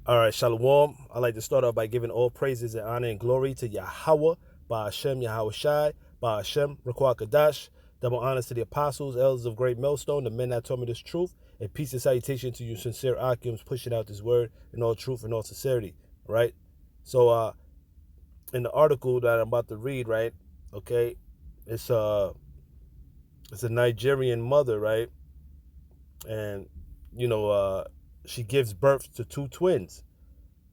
All right, Shalawam. I'd like to start off by giving all praises and honor and glory to Yahweh, by Hashem Yahweh Shai, by Hashem Rakwah Kadash. Double honors to the apostles, elders of Great Millstone, the men that told me this truth, and peace and salutation to you sincere Akims pushing out this word in all truth and all sincerity, right? So, in the article that I'm about to read, right, okay, it's a Nigerian mother, right, and she gives birth to two twins.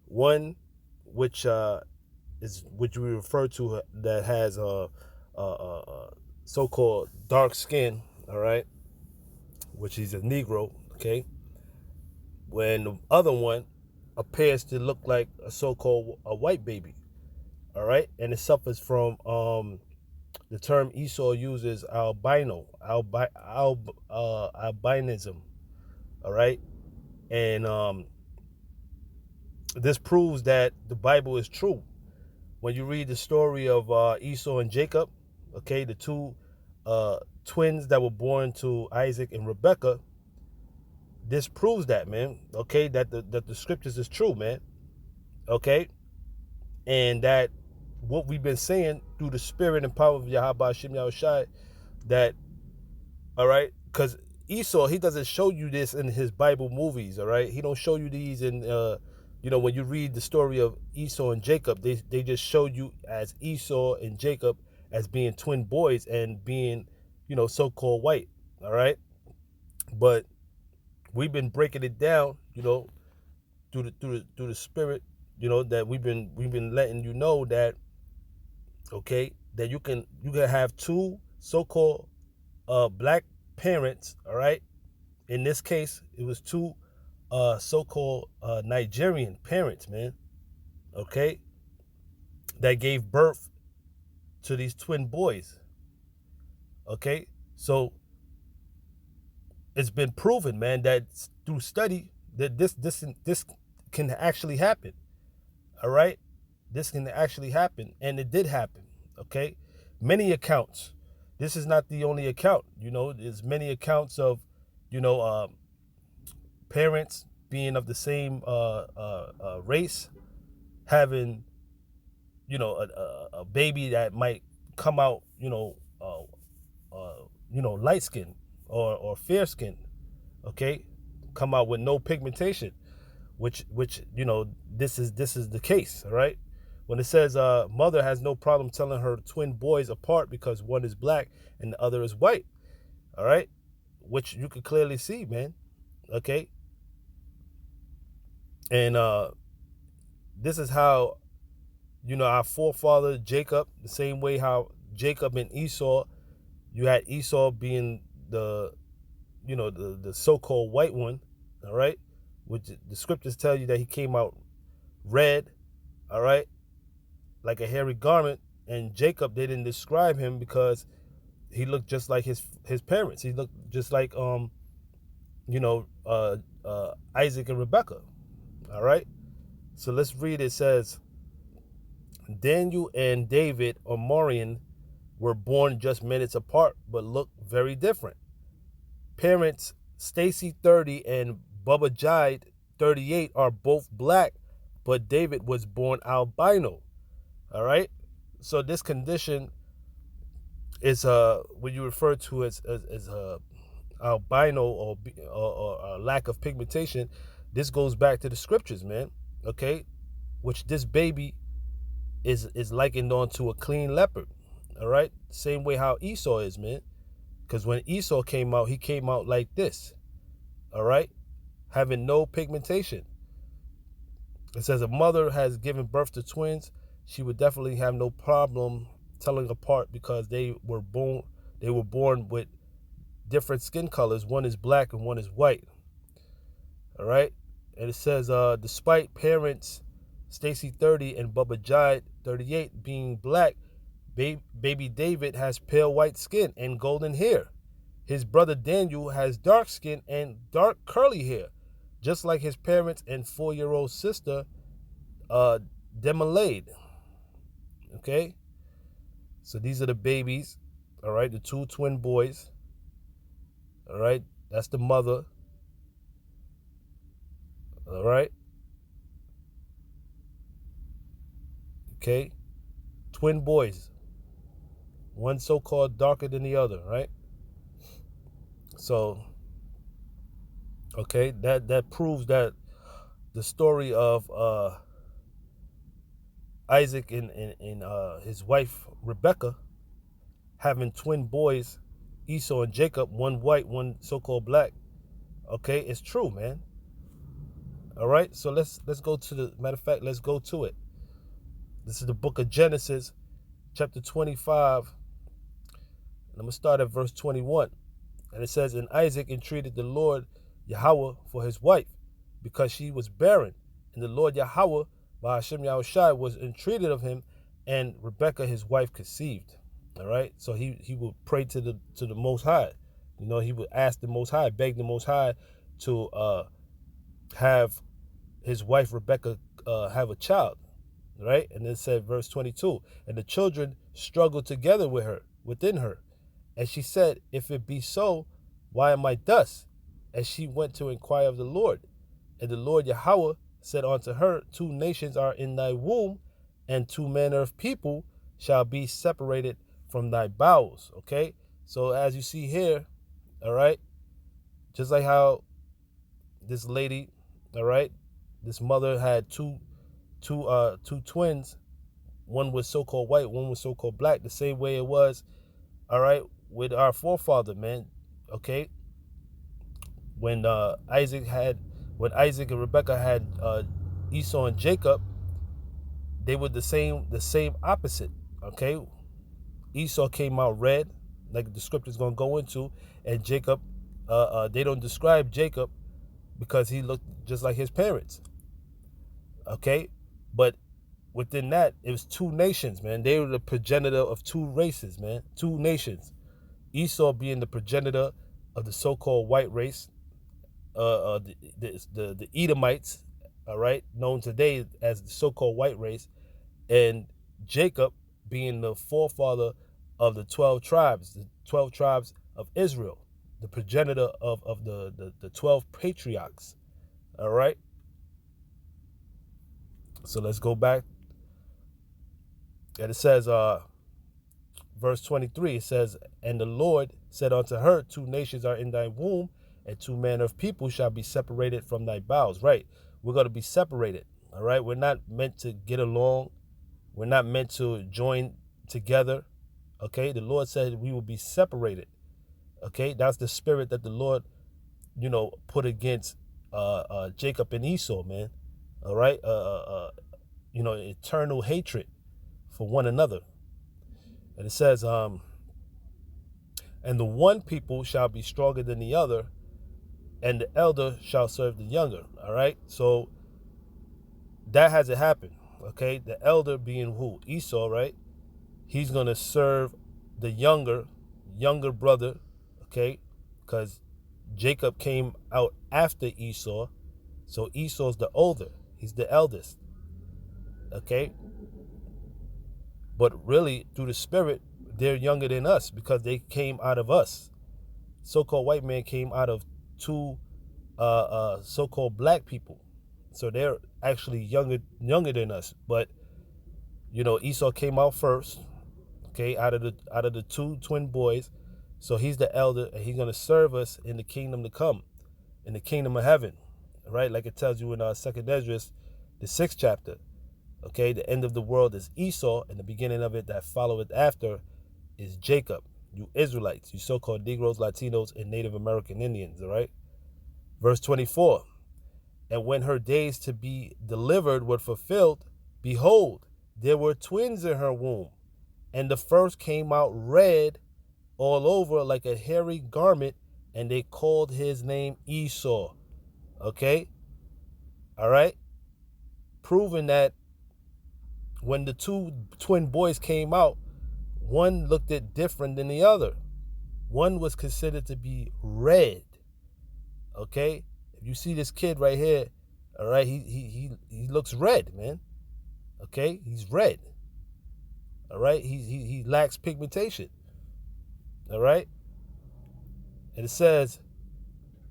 One, which which we refer to that has a so-called dark skin, all right, which is a Negro, okay. When the other one appears to look like a so-called a white baby, all right, and it suffers from the term Esau uses albinism, all right, and this proves that the Bible is true. When you read the story of Esau and Jacob, okay, the two twins that were born to Isaac and Rebekah, this proves that, man, okay, that the scriptures is true, man, okay, and that what we've been saying through the spirit and power of Yahweh Shem Yahushai, that, all right, because Esau, he doesn't show you this in his Bible movies, all right? He don't show you these in, when you read the story of Esau and Jacob, they just show you as Esau and Jacob as being twin boys and being, so-called white, all right? But we've been breaking it down, through the spirit, that we've been letting you know that, okay, that you can have two so-called black parents, all right? In this case, it was two so-called Nigerian parents, man, okay, that gave birth to these twin boys, okay? So it's been proven, man, that through study that this can actually happen, all right? This can actually happen, and it did happen, okay? Many accounts. This is not the only account, there's many accounts of, parents being of the same race, having, a baby that might come out, light skin or fair skin, okay, come out with no pigmentation, which this is the case, all right? When it says mother has no problem telling her twin boys apart because one is black and the other is white, all right, which you can clearly see, man, okay? And this is how, our forefather Jacob, the same way how Jacob and Esau, you had Esau being the so-called white one, all right, which the scriptures tell you that he came out red, all right, like a hairy garment. And Jacob, they didn't describe him because he looked just like his parents. He looked just like Isaac and Rebekah, all right? So let's read. It says, Daniel and David or Morian were born just minutes apart but look very different. Parents Stacy 30 and Bubba Jide 38 are both black, but David was born albino, all right? So this condition is what you refer to as albino or lack of pigmentation. This goes back to the scriptures, man, okay, which this baby is likened on to a clean leopard, all right? Same way how Esau is, man, because when Esau came out, he came out like this, all right, having no pigmentation. It says a mother has given birth to twins. She would definitely have no problem telling apart because they were born with different skin colors. One is black and one is white, all right? And it says, despite parents Stacy 30 and Bubba Jide 38 being black, baby David has pale white skin and golden hair. His brother Daniel has dark skin and dark curly hair, just like his parents and 4-year-old sister Demolade. Okay, so these are the babies, all right, the two twin boys, all right, that's the mother, all right, Okay? Twin boys. One so-called darker than the other, right? So, okay, that proves that the story of Isaac and his wife Rebecca having twin boys, Esau and Jacob, one white, one so-called black. Okay, it's true, man. All right, so let's go to the matter of fact. Let's go to it. This is the book of Genesis, chapter 25. And I'm gonna start at verse 21. And it says, "And Isaac entreated the Lord Yahweh for his wife, because she was barren. And the Lord Yahweh, by Hashem Yahushai, was entreated of him, and Rebekah his wife conceived." All right. So he would pray to the Most High. You know, he would ask the Most High, beg the Most High to have his wife Rebekah have a child. Right. And then said verse 22, "And the children struggled together within her. And she said, If it be so, why am I thus? And she went to inquire of the Lord. And the Lord Yahweh said unto her, Two nations are in thy womb, and two manner of people shall be separated from thy bowels." Okay? So as you see here, all right, just like how this lady, all right, this mother had two twins, one was so-called white, one was so-called black, the same way it was, all right, with our forefather, man. Okay, when Isaac and Rebekah had Esau and Jacob, they were the same opposite. Okay, Esau came out red, like the scripture's gonna go into, and Jacob, they don't describe Jacob because he looked just like his parents. Okay, but within that, it was two nations, man. They were the progenitor of two races, man. Two nations. Esau being the progenitor of the so-called white race, the Edomites, all right, known today as the so-called white race, and Jacob being the forefather of the 12 tribes of Israel, the progenitor of the 12 patriarchs, all right? So let's go back. And it says, verse 23, it says, "And the Lord said unto her, Two nations are in thy womb, and two manner of people shall be separated from thy bowels." Right? We're going to be separated. All right? We're not meant to get along. We're not meant to join together. Okay? The Lord said we will be separated. Okay? That's the spirit that the Lord, put against Jacob and Esau, man. All right? Eternal hatred for one another. And it says, "And the one people shall be stronger than the other, and the elder shall serve the younger." All right? So that hasn't happened. Okay? The elder being who? Esau, right? He's going to serve the younger brother, okay? Because Jacob came out after Esau. So Esau's the older. He's the eldest. Okay? But really, through the spirit, they're younger than us because they came out of us. So-called white man came out of two so-called black people. So they're actually younger than us. But, Esau came out first, okay, out of the two twin boys. So he's the elder, and he's going to serve us in the kingdom to come, in the kingdom of heaven, right? Like it tells you in 2nd Esdras, the 6th chapter. Okay, the end of the world is Esau, and the beginning of it that followeth after is Jacob. You Israelites, you so-called Negroes, Latinos, and Native American Indians, all right? Verse 24, "And when her days to be delivered were fulfilled, behold, there were twins in her womb, and the first came out red all over like a hairy garment, and they called his name Esau." Okay? All right? Proving that when the two twin boys came out, one looked at different than the other. One was considered to be red. Okay? If you see this kid right here, all right, he looks red, man. Okay? He's red. All right? He lacks pigmentation. All right? And it says,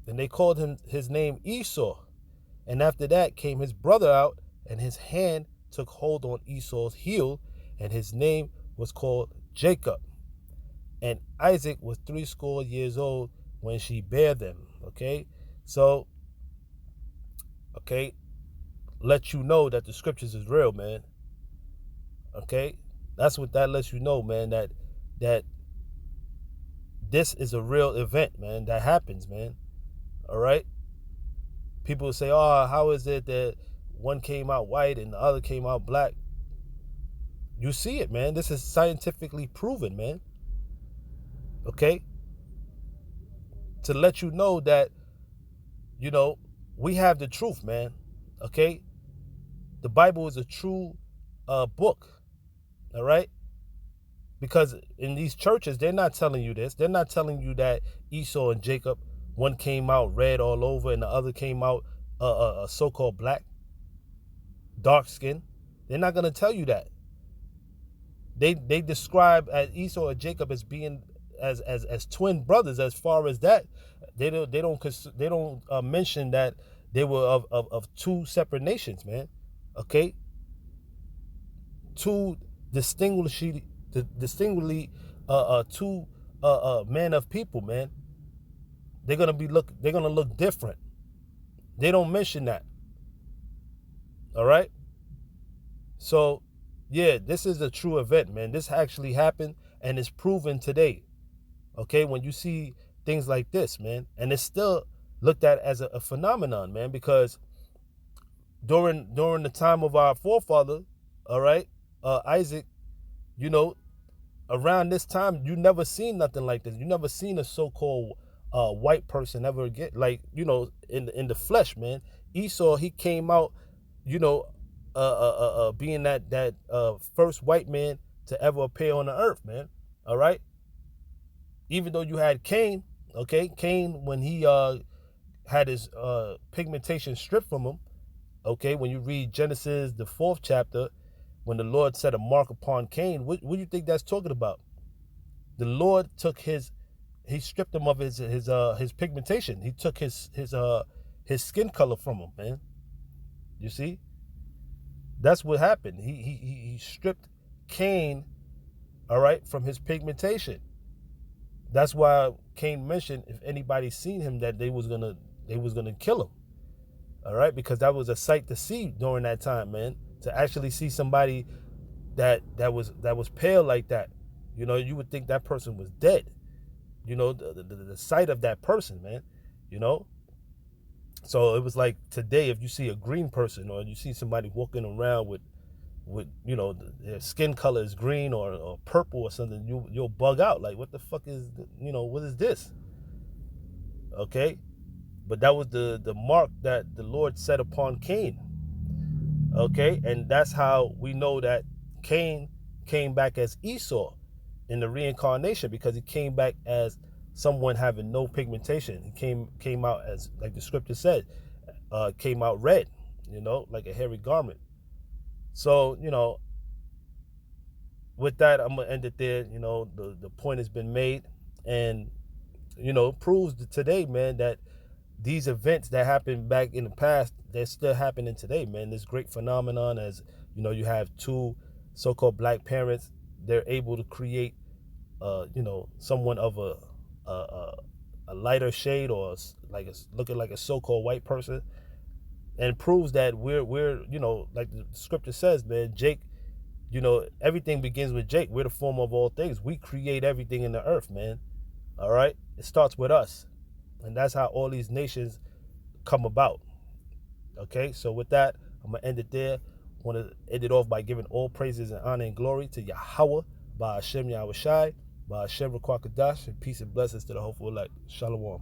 "And they called his name Esau. And after that came his brother out, and his hand took hold on Esau's heel, and his name was called Jacob. And Isaac was 80 years old when she bare them. Okay, so let you know that the scriptures is real, man. Okay, that's what that lets you know, man. That this is a real event, man. That happens, man. All right. People say, "Oh, how is it that one came out white and the other came out black?" You see it, man. This is scientifically proven, man. Okay, to let you know that we have the truth, man. Okay, the Bible is a true book. All right. Because in these churches, they're not telling you this. They're not telling you that Esau and Jacob, one came out red all over and the other came out so-called black, dark skin. They're not going to tell you that. They describe as Esau and Jacob as being as twin brothers. As far as that, they don't mention that they were of two separate nations, man. Okay, two distinctly two men of people, man. They're gonna look different. They don't mention that. All right. So yeah, this is a true event, man. This actually happened and it's proven today. Okay, when you see things like this, man, and it's still looked at as a phenomenon, man, because during the time of our forefather, all right, Isaac, around this time, you never seen nothing like this. You never seen a so-called white person ever get, like, in the flesh, man. Esau, he came out, being that first white man to ever appear on the earth, man. All right. Even though you had Cain, okay, Cain, when he had his pigmentation stripped from him, okay, when you read Genesis, the 4th chapter, when the Lord set a mark upon Cain, what do you think that's talking about? The Lord took he stripped him of his pigmentation. He took his skin color from him, man. You see? That's what happened. He stripped Cain, all right, from his pigmentation. That's why Cain mentioned if anybody seen him that they was gonna kill him. All right, because that was a sight to see during that time, man. To actually see somebody that was pale like that, you would think that person was dead. The sight of that person, man. So it was like today, if you see a green person or you see somebody walking around with their skin color is green or purple or something, you'll bug out. Like, what the fuck is, what is this? Okay, but that was the mark that the Lord set upon Cain. Okay, and that's how we know that Cain came back as Esau in the reincarnation, because he came back as someone having no pigmentation. He came out as, like the scripture said, came out red, like a hairy garment. So, with that, I'm gonna end it there. The point has been made, and proves today, man, that these events that happened back in the past, they're still happening today, man. This great phenomenon, as you have two so-called black parents, they're able to create someone of a lighter shade, or like looking like a so-called white person, and proves that we're like the scripture says, man, Jake, everything begins with Jake. We're the form of all things. We create everything in the earth, man. All right, it starts with us, and that's how all these nations come about. Okay, so with that, I'm gonna end it there. I want to end it off by giving all praises and honor and glory to Yahweh, by Hashem Yahushai, by Hashem Rakwakadash, and peace and blessings to the hopeful elect. Shalawam.